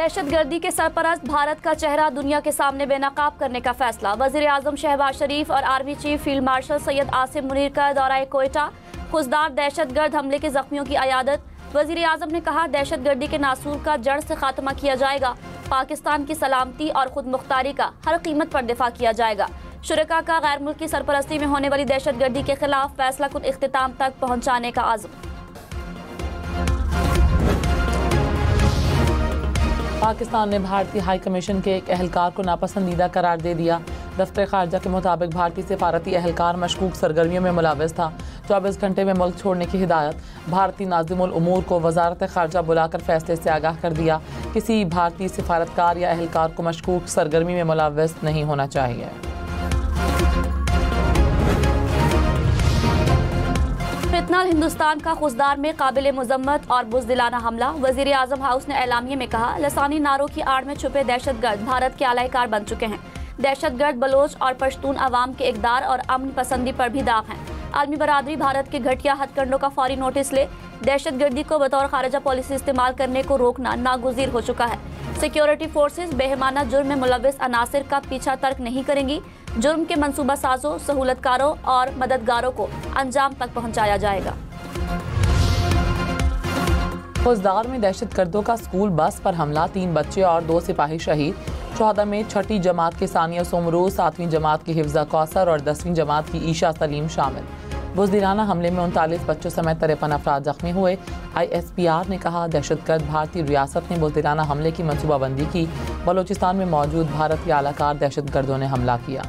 दहशत गर्दी के सरपरस्त भारत का चेहरा दुनिया के सामने बेनकाब करने का फैसला। वजीर आजम शहबाज शरीफ और army chief field marshal Syed Asim Munir का दौरा कोयटा। खुजदार दहशत गर्द हमले के जख्मियों की अयादत। वजीर आजम ने कहा, दहशत गर्दी के नासूर का जड़ से खात्मा किया जाएगा। पाकिस्तान की सलामती और खुद मुख्तारी का हर कीमत पर दिफा किया जाएगा। शुरका का गैर मुल्की सरपरस्ती में होने वाली दहशत गर्दी के खिलाफ फैसला कुद इख्तिताम तक पहुँचाने का आज़म। पाकिस्तान ने भारतीय हाई कमीशन के एक एहलकार को नापसंदीदा करार दे दिया। दफ्तर खारजा के मुताबिक भारतीय सिफारती एहलकार मशकूक सरगर्मियों में मुलव्वस था। 24 घंटे में मुल्क छोड़ने की हिदायत। भारतीय नाज़िमुल उमूर को वजारत खारजा बुलाकर फैसले से आगाह कर दिया। किसी भारतीय सिफारतकार या एहलकार को मशकूक सरगर्मी में मुलव्वस नहीं होना चाहिए। फितनल हिंदुस्तान का खुजदार में काबिल मुजम्मत और बुज़दिलाना हमला। वज़ीर आज़म हाउस ने एलामिये में कहा, लसानी नारों की आड़ में छुपे दहशतगर्द भारत के आलाकार बन चुके हैं। दहशतगर्द बलोच और पश्तून अवाम के इक़दार और अमन पसंदी पर भी दाग हैं। आलमी बरादरी भारत के घटिया हथकंडों का फौरी नोटिस ले। दहशतगर्दी को बतौर खारजा पॉलिसी इस्तेमाल करने को रोकना नागुज़ीर हो चुका है। सिक्योरिटी फोर्सेज बेहमाना जुर्म में मुलव्वस अनासिर का पीछा तर्क नहीं करेंगी। जुर्म के मंसूबा साजों, सहूलतकारों और मददगारों को अंजाम तक पहुंचाया जाएगा। खुजदार में दहशतगर्दों का स्कूल बस पर हमला। 3 बच्चे और 2 सिपाही शहीद। शोहदा में 6ठी जमात की सानिया सोमरोज, 7वीं जमात की हिफ्जा कौसर और 10वीं जमात की ईशा सलीम शामिल। बुज़दिलाना हमले में 39 बच्चों समेत 53 अफराद जख्मी हुए। ISPR ने कहा, दहशतगर्द भारतीय रियासत ने बुज़दिलाना हमले की मनसूबाबंदी की। बलोचिस्तान में मौजूद भारत के आलाकार दहशतगर्दों ने हमला किया।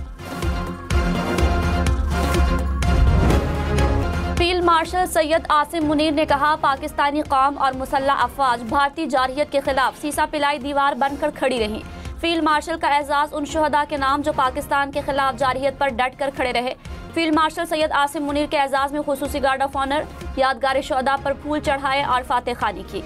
फील्ड मार्शल सैयद आसिम मुनीर ने कहा, पाकिस्तानी कौम और मुसल्लह अफवाज भारतीय जारहियत के खिलाफ सीसा पिलाई दीवार बनकर खड़ी रहीं। फील्ड मार्शल का एजाज उन शुहदा के नाम जो पाकिस्तान के खिलाफ जारहियत पर डट कर खड़े रहे। फील्ड मार्शल सैयद आसिम मुनीर के एजाज में खुसूसी गार्ड ऑफ ऑनर, यादगार शुहदा पर फूल चढ़ाए और फातह खानी की।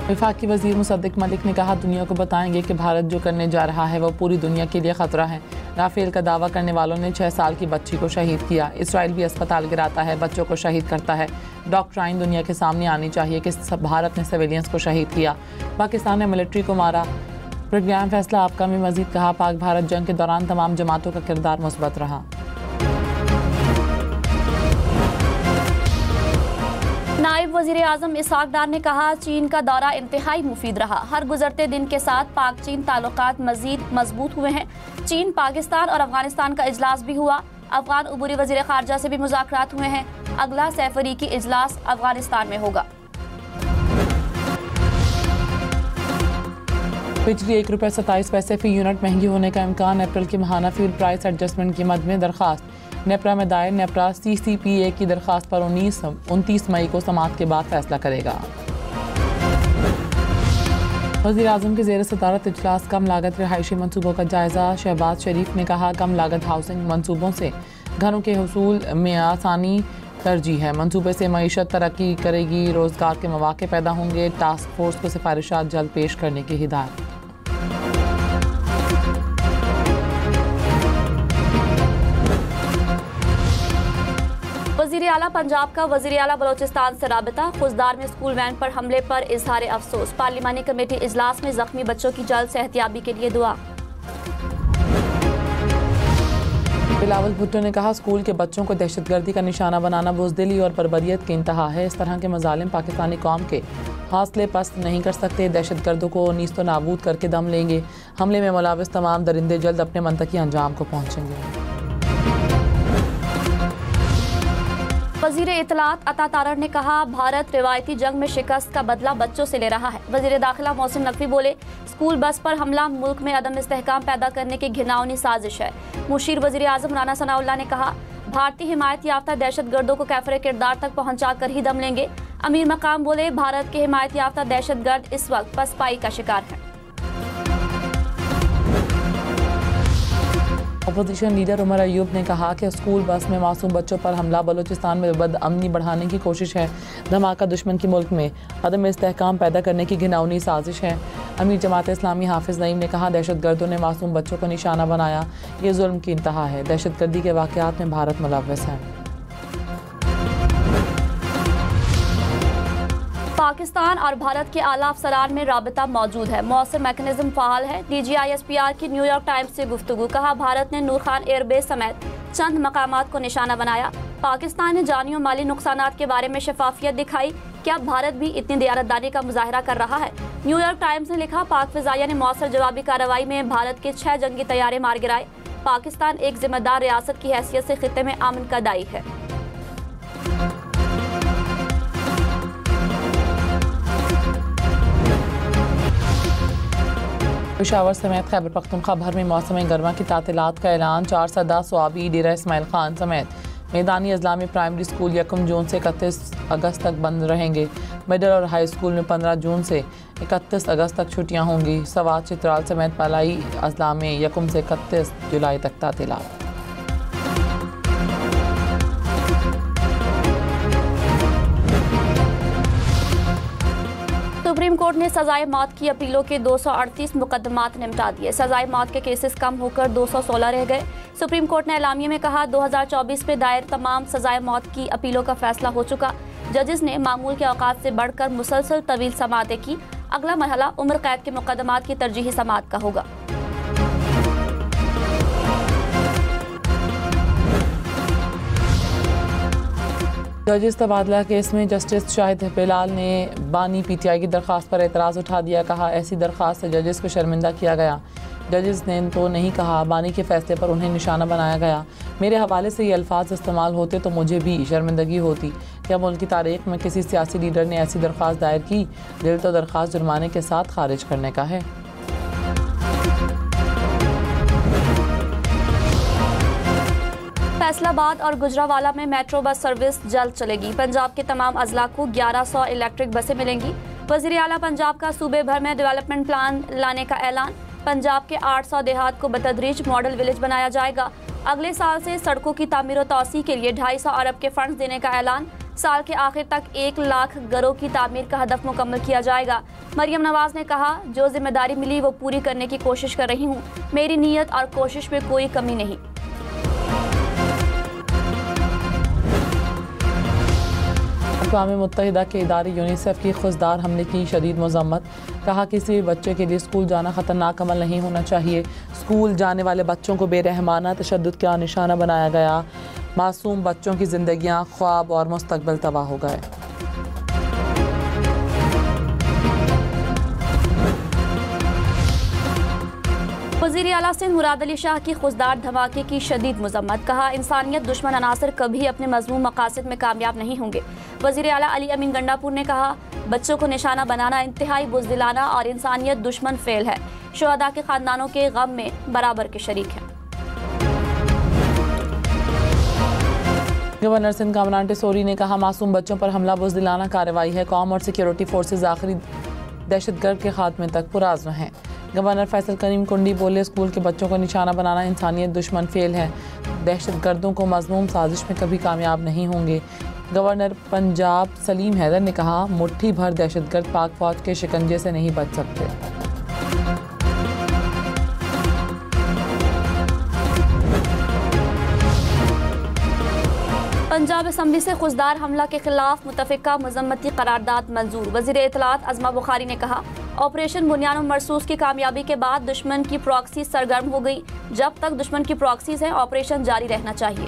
वफाकी वजीर मुसद्दिक मलिक ने कहा, दुनिया को बताएंगे कि भारत जो करने जा रहा है वो पूरी दुनिया के लिए खतरा है। राफेल का दावा करने वालों ने 6 साल की बच्ची को शहीद किया। इसराइल भी अस्पताल गिराता है, बच्चों को शहीद करता है। डॉक्ट्राइन दुनिया के सामने आनी चाहिए कि भारत ने सिविलियंस को शहीद किया, पाकिस्तान ने मिलिट्री को मारा। प्रोग्राम फैसला आपका में मजीद कहा, पाक भारत जंग के दौरान तमाम जमातों का किरदार मुस्बत रहा। नायब वज़ीर आज़म इसहाक डार ने कहा, चीन का दौरा इंतहाई मुफीद रहा। हर गुजरते दिन के साथ पाक चीन ताल्लुकात मजीद मजबूत हुए हैं। चीन, पाकिस्तान और अफगानिस्तान का इजलास भी हुआ। अफगान उबूरी वज़ीर ख़ारजा से भी मुज़ाकरात हुए हैं। अगला सैफरीकी इजलास अफगानिस्तान में होगा। बिजली ₹1.27 फी यूनिट महंगी होने का इम्कान। अप्रैल की माहाना फ्यूल प्राइस एडजस्टमेंट की मद में दरख्वास्त। नेपरा में दायर नेपरा CCPA की दरख्वास्त पर 29 मई को समाअत के बाद फैसला करेगा। वज़ीर आज़म के ज़ेर सदारत इजलास कम लागत रिहायशी मनसूबों का जायज़ा। शहबाज शरीफ ने कहा, कम लागत हाउसिंग मनसूबों से घरों के हुसूल में आसानी तरजीह है। मनसूबे से मईशत तरक्की करेगी, रोज़गार के मौके पैदा होंगे। टास्क फोर्स को सिफारिशात जल्द पेश करने की हिदायत। वज़ीर आला पंजाब का वज़ीर आला बलोचिस्तान से राबिता। खुजदार में स्कूल वैन पर हमले पर इजहार अफसोस। पार्लिमानी कमेटी इजलास में जख्मी बच्चों की जल्द सेहतियाबी के लिए दुआ। बिलावल भुट्टो ने कहा, स्कूल के बच्चों को दहशतगर्दी का निशाना बनाना बुज़दिली और बर्बरियत की इंतहा है। इस तरह के मज़ालिम पाकिस्तानी कौम के हौसले पस्त नहीं कर सकते। दहशतगर्दों को नीस्तो नाबूद करके दम लेंगे। हमले में मुलव्वस तमाम दरिंदे जल्द अपने मंतकी अंजाम को पहुँचेंगे। वज़ीर इत्तलात अता तारड़ ने कहा, भारत रिवायती जंग में शिकस्त का बदला बच्चों से ले रहा है। वज़ीर दाखिला मोहसिन नकवी बोले, स्कूल बस पर हमला मुल्क में अदम इस्तेहकाम पैदा करने की घिनौनी साजिश है। मुशीर वज़ीर आज़म राना सनाउल्लाह ने कहा, भारतीय हिमायत याफ्ता दहशतगर्दों को कैफरे किरदार तक पहुँचा कर ही दम लेंगे। अमीर मकाम बोले, भारत के हिमायत याफ्ता दहशतगर्द इस वक्त पसपाई का शिकार हैं। अपोजिशन लीडर उमर अयूब ने कहा कि स्कूल बस में मासूम बच्चों पर हमला बलोचिस्तान में बदअमनी बढ़ाने की कोशिश है। धमाका दुश्मन की मुल्क में अदम इस्तेहकाम पैदा करने की घिनौनी साजिश है। अमीर जमात इस्लामी हाफिज नईम ने कहा, दहशतगर्दों ने मासूम बच्चों को निशाना बनाया, ये जुल्म की इंतहा है। दहशतगर्दी के वाक़यात में भारत मुलव्वस है। पाकिस्तान और भारत के आला अफसरान में राबिता मौजूद है, मौसर मैकेनिज्म फाल है। DGISPR की न्यूयॉर्क टाइम्स से गुफ्तगू। कहा, भारत ने नूर खान एयरबेस समेत चंद मकामात को निशाना बनाया। पाकिस्तान ने जानी और माली नुकसानात के बारे में शफाफियत दिखाई। क्या भारत भी इतनी दियारतदारी का मुजाहरा कर रहा है? न्यूयॉर्क टाइम्स ने लिखा, पाक फिजाइया ने मौसर जवाबी कार्रवाई में भारत के 6 जंगी तैयारे मार गिराए। पाकिस्तान एक जिम्मेदार रियासत की हैसियत से खित्ते में अमन का दाई है। पेशावर समेत खैबर पख्तूनख्वा भर में मौसम गर्मा की तातीलात का ऐलान। 4 सदा स्वाबी डेरा इस्माइल खान समेत मैदानी अजला में प्राइमरी स्कूल 1 जून से 31 अगस्त तक बंद रहेंगे। मिडिल और हाई स्कूल में 15 जून से 31 अगस्त तक छुट्टियां होंगी। सवात चित्राल समेत पलाई अजला में 1 से 31 जुलाई तक तातीलात। सुप्रीम कोर्ट ने सजाए मौत की अपीलों के 238 मुकदमात निपटा दिए। सजाए मौत के केसेस कम होकर 216 रह गए। सुप्रीम कोर्ट ने एलामिये में कहा, 2024 में दायर तमाम सजाए मौत की अपीलों का फैसला हो चुका। जजेस ने मामूल के औकात से बढ़कर मुसलसल तवील समातें की। अगला मरहला उम्र कैद के मुकदमात की तरजीही समात का होगा। जजेस तबादला केस में जस्टिस शाहिद बिलाल ने बानी PTI की दरख्वास्त पर एतराज़ उठा दिया। कहा, ऐसी दरख्वास्त से जजेस को शर्मिंदा किया गया। जजेस ने तो नहीं कहा, बानी के फैसले पर उन्हें निशाना बनाया गया। मेरे हवाले से ये अल्फाज इस्तेमाल होते तो मुझे भी शर्मिंदगी होती। क्या मुल्क की तारीख में किसी सियासी लीडर ने ऐसी दरख्वास्त दायर की? दिल तो दरख्वास्त जुर्माने के साथ खारिज करने का है। फैसलाबाद और गुजरावाला में मेट्रो बस सर्विस जल्द चलेगी। पंजाब के तमाम अजला को 1100 इलेक्ट्रिक बसें मिलेंगी। वज़ीर आला पंजाब का सूबे भर में डेवलपमेंट प्लान लाने का ऐलान। पंजाब के 800 देहात को बतदरीज मॉडल विलेज बनाया जाएगा। अगले साल से सड़कों की तामीर और तौसी के लिए 250 अरब के फंड देने का ऐलान। साल के आखिर तक 1 लाख घरों की तामीर का हदफ मुकम्मल किया जाएगा। मरियम नवाज ने कहा, जो जिम्मेदारी मिली वो पूरी करने की कोशिश कर रही हूँ। मेरी नीयत और कोशिश में कोई कमी नहीं। अक़वाम मुत्तहिदा के इदारे यूनिसेफ की खुजदार हमले की शदीद मज़म्मत। कहा, किसी भी बच्चे के लिए स्कूल जाना ख़तरनाक अमल नहीं होना चाहिए। स्कूल जाने वाले बच्चों को बेरहमाना तशद्दुद का निशाना बनाया गया। मासूम बच्चों की ज़िंदगियाँ, ख्वाब और मुस्तकबिल तबाह हो गए। वज़ीर आला सिंध मुराद अली शाह की खुजदार धमाके की शदीद मज़म्मत। कहा, इंसानियत दुश्मन अनासर कभी अपने मज़मूम मकासद में कामयाब नहीं होंगे। वज़ीर आला अली अमीन गंडापुर ने कहा, बच्चों को निशाना बनाना इंतहाई बुज़दिलाना और इंसानियत दुश्मन फेल है। शुहदा के खानदानों के गम में बराबर के शरीक हैं। गवर्नर सिंध कामरान टेसोरी ने कहा, मासूम बच्चों पर हमला बुज़दिलाना कार्रवाई है। कौम और सिक्योरिटी फोर्सेज आखिरी दहशतगर्द के खात्मे तक पुराज़्म हैं। गवर्नर फैसल करीम कुंडी बोले, स्कूल के बच्चों को निशाना बनाना इंसानियत दुश्मन फेल है। दहशतगर्दों को मज़मूम साजिश में कभी कामयाब नहीं होंगे। गवर्नर पंजाब सलीम हैदर ने कहा, मुट्ठी भर दहशतगर्द पाक फौज के शिकंजे से नहीं बच सकते। पंजाब असम्बली से खुजदार हमला के खिलाफ मुतफ़िका मज़म्मती करारदाद मंजूर। वज़ीर इत्तलात अज़मा बुखारी ने कहा, ऑपरेशन बुनियान मरसूस की कामयाबी के बाद दुश्मन की प्रॉक्सी सरगर्म हो गई। जब तक दुश्मन की प्रॉक्सीज हैं, ऑपरेशन जारी रहना चाहिए।